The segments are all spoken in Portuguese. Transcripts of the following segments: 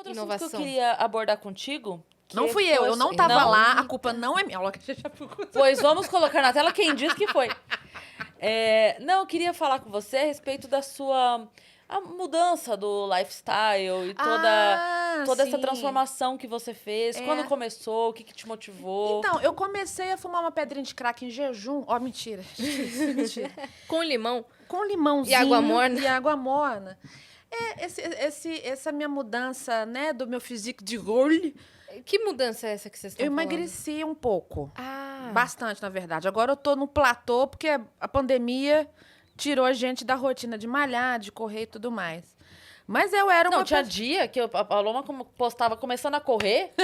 outro assunto que inovação. eu queria abordar contigo. Não fui eu não tava lá, a culpa não é minha. Pois vamos colocar na tela quem disse que foi. Não, eu queria falar com você a respeito da sua a mudança do lifestyle e toda essa sim. transformação que você fez. Quando começou? O que te motivou? Então, eu comecei a fumar uma pedrinha de crack em jejum. Ó, mentira. Mentira. Com limão. Com limãozinho. E água morna. E água morna. Essa minha mudança, né, do meu físico de role. Que mudança é essa que vocês estão Eu falando? emagreci um pouco. Ah. Bastante, na verdade. Agora eu tô no platô, porque a pandemia tirou a gente da rotina de malhar, de correr e tudo mais. Mas eu era uma... Não, tinha dia que a Paloma postava começando a correr.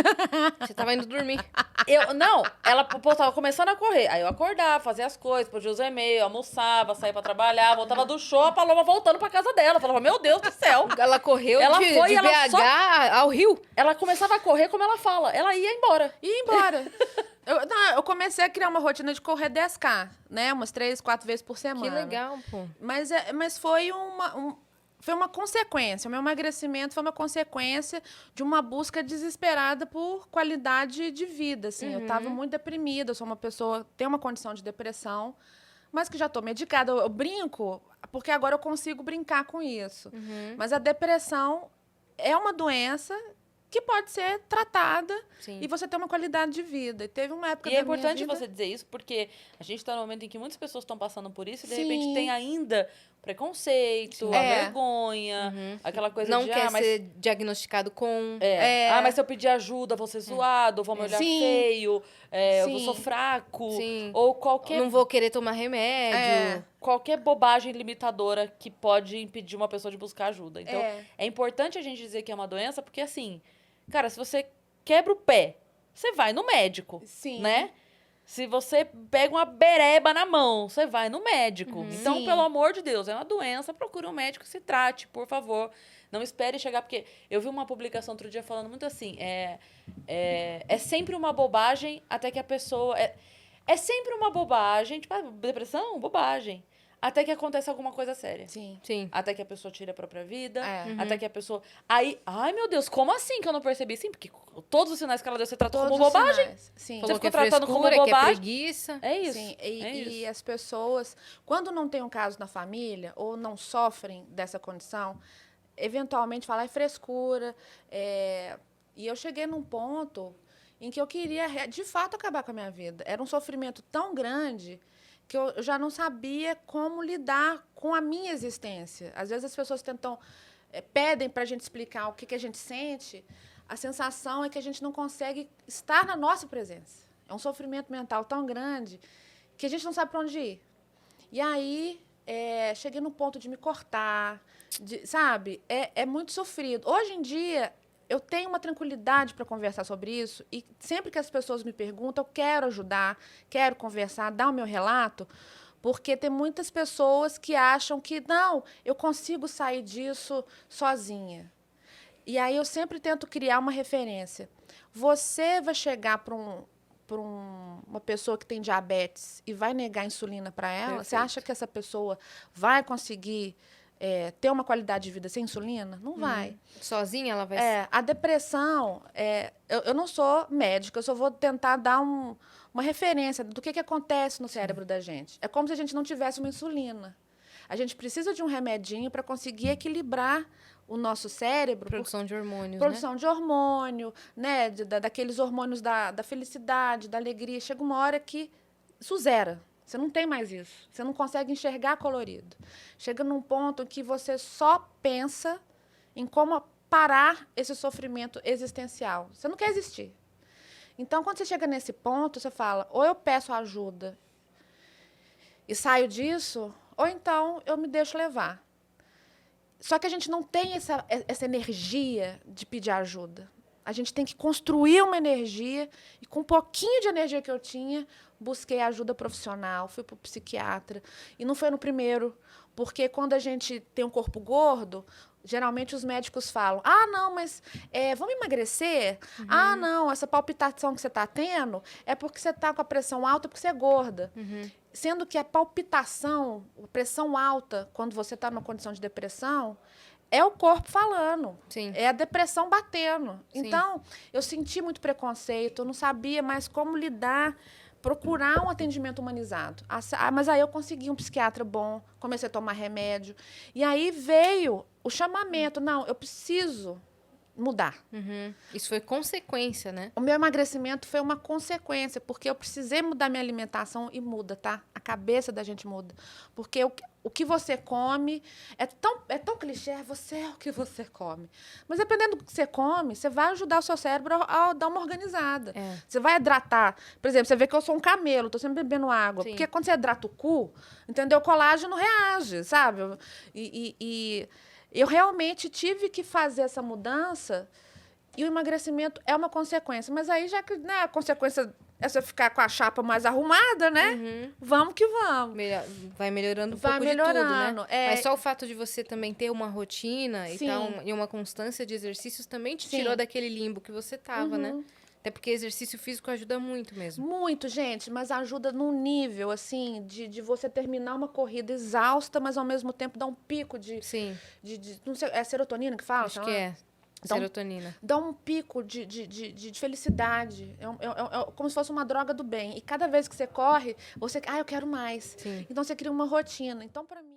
Você tava indo dormir. Ela postava começando a correr. Aí eu acordava, fazia as coisas, podia usar e-mail, almoçava, saía pra trabalhar, voltava do show, a Paloma voltando pra casa dela. Eu falava, meu Deus do céu. Ela correu Ela de foi, ela BH ao Rio. Ela começava a correr como ela fala. Ela ia embora. Ir embora. Eu comecei a criar uma rotina de correr 10K, né? Umas 3, 4 vezes por semana. Que legal, pô. Mas foi uma consequência. O meu emagrecimento foi uma consequência de uma busca desesperada por qualidade de vida, assim. Eu estava muito deprimida, eu sou uma pessoa, tenho uma condição de depressão, mas que já estou medicada. Eu brinco, porque agora eu consigo brincar com isso. Mas a depressão é uma doença que pode ser tratada e você ter uma qualidade de vida. E teve uma época E da é importante minha vida... você dizer isso, porque a gente está num momento em que muitas pessoas estão passando por isso e, de Sim. repente, tem ainda preconceito, a vergonha, aquela coisa Não de... quer mas... ser diagnosticado com... mas se eu pedir ajuda, vou ser zoado, vou me olhar feio, eu sou fraco, Sim. ou qualquer... Não vou querer tomar remédio. Qualquer bobagem limitadora que pode impedir uma pessoa de buscar ajuda. Então, é importante a gente dizer que é uma doença, porque, assim, cara, se você quebra o pé, você vai no médico, né? Se você pega uma bereba na mão, você vai no médico. Então, pelo amor de Deus, é uma doença, procure um médico e se trate, por favor. Não espere chegar, porque eu vi uma publicação outro dia falando muito assim, é sempre uma bobagem até que a pessoa... É sempre uma bobagem, tipo, depressão, bobagem. Até que acontece alguma coisa séria. Sim. Até que a pessoa tire a própria vida. Até que a pessoa... Aí, ai, meu Deus, como assim que eu não percebi? Sim, porque todos os sinais que ela deu, você tratou como bobagem. Sim. Você Falou ficou que é tratando como frescura, que é bobagem. preguiça. É isso. Sim. É isso. E as pessoas, quando não tem um caso na família ou não sofrem dessa condição, eventualmente falam, é frescura. E eu cheguei num ponto em que eu queria, de fato, acabar com a minha vida. Era um sofrimento tão grande que eu já não sabia como lidar com a minha existência. Às vezes as pessoas pedem para a gente explicar o que a gente sente, a sensação é que a gente não consegue estar na nossa presença. É um sofrimento mental tão grande que a gente não sabe para onde ir. E aí, cheguei no ponto de me cortar, sabe? É muito sofrido. Hoje em dia, eu tenho uma tranquilidade para conversar sobre isso e sempre que as pessoas me perguntam, eu quero ajudar, quero conversar, dar o meu relato, porque tem muitas pessoas que acham que, não, eu consigo sair disso sozinha. E aí eu sempre tento criar uma referência. Você vai chegar para uma pessoa que tem diabetes e vai negar insulina para ela? Perfeito. Você acha que essa pessoa vai conseguir ter uma qualidade de vida sem insulina? Não vai. Sozinha ela vai... A depressão, eu não sou médica, eu só vou tentar dar uma referência do que acontece no cérebro da gente. É como se a gente não tivesse uma insulina. A gente precisa de um remedinho para conseguir equilibrar o nosso cérebro. Produção de hormônios, Produção de hormônio, né? Daqueles hormônios da felicidade, da alegria. Chega uma hora que isso zera. Você não tem mais isso. Você não consegue enxergar colorido. Chega num ponto que você só pensa em como parar esse sofrimento existencial. Você não quer existir. Então, quando você chega nesse ponto, você fala, ou eu peço ajuda e saio disso, ou então eu me deixo levar. Só que a gente não tem essa energia de pedir ajuda. A gente tem que construir uma energia, e com um pouquinho de energia que eu tinha, busquei ajuda profissional, fui para o psiquiatra. E não foi no primeiro, porque quando a gente tem um corpo gordo, geralmente os médicos falam, não, mas vamos emagrecer? Não, essa palpitação que você está tendo é porque você está com a pressão alta, porque você é gorda. Sendo que a palpitação, a pressão alta, quando você está numa condição de depressão, é o corpo falando. Sim. É a depressão batendo. Sim. Então, eu senti muito preconceito, eu não sabia mais como lidar, procurar um atendimento humanizado. Mas aí eu consegui um psiquiatra bom, comecei a tomar remédio. E aí veio o chamamento. Não, eu preciso mudar. Uhum. Isso foi consequência, né? O meu emagrecimento foi uma consequência, porque eu precisei mudar minha alimentação e muda, tá? A cabeça da gente muda. Porque o que você come é tão clichê, você é o que você come. Mas dependendo do que você come, você vai ajudar o seu cérebro a dar uma organizada. É. Você vai hidratar. Por exemplo, você vê que eu sou um camelo, tô sempre bebendo água. Sim. Porque quando você hidrata o cu, entendeu? O colágeno reage, sabe? E eu realmente tive que fazer essa mudança e o emagrecimento é uma consequência. Mas aí, já que, né, a consequência é você ficar com a chapa mais arrumada, né? Uhum. Vamos que vamos. Vai melhorando um Vai pouco melhorando, de tudo, né? é. Mas só o fato de você também ter uma rotina Sim. e uma constância de exercícios também te Sim. tirou daquele limbo que você tava, né? Até porque exercício físico ajuda muito mesmo. Muito, gente, mas ajuda num nível, assim, de você terminar uma corrida exausta, mas ao mesmo tempo dar um pico Sim. não sei, é serotonina que fala? Acho que é. Serotonina. Dá um pico de felicidade. É como se fosse uma droga do bem. E cada vez que você corre, eu quero mais. Sim. Então você cria uma rotina. Então, para mim.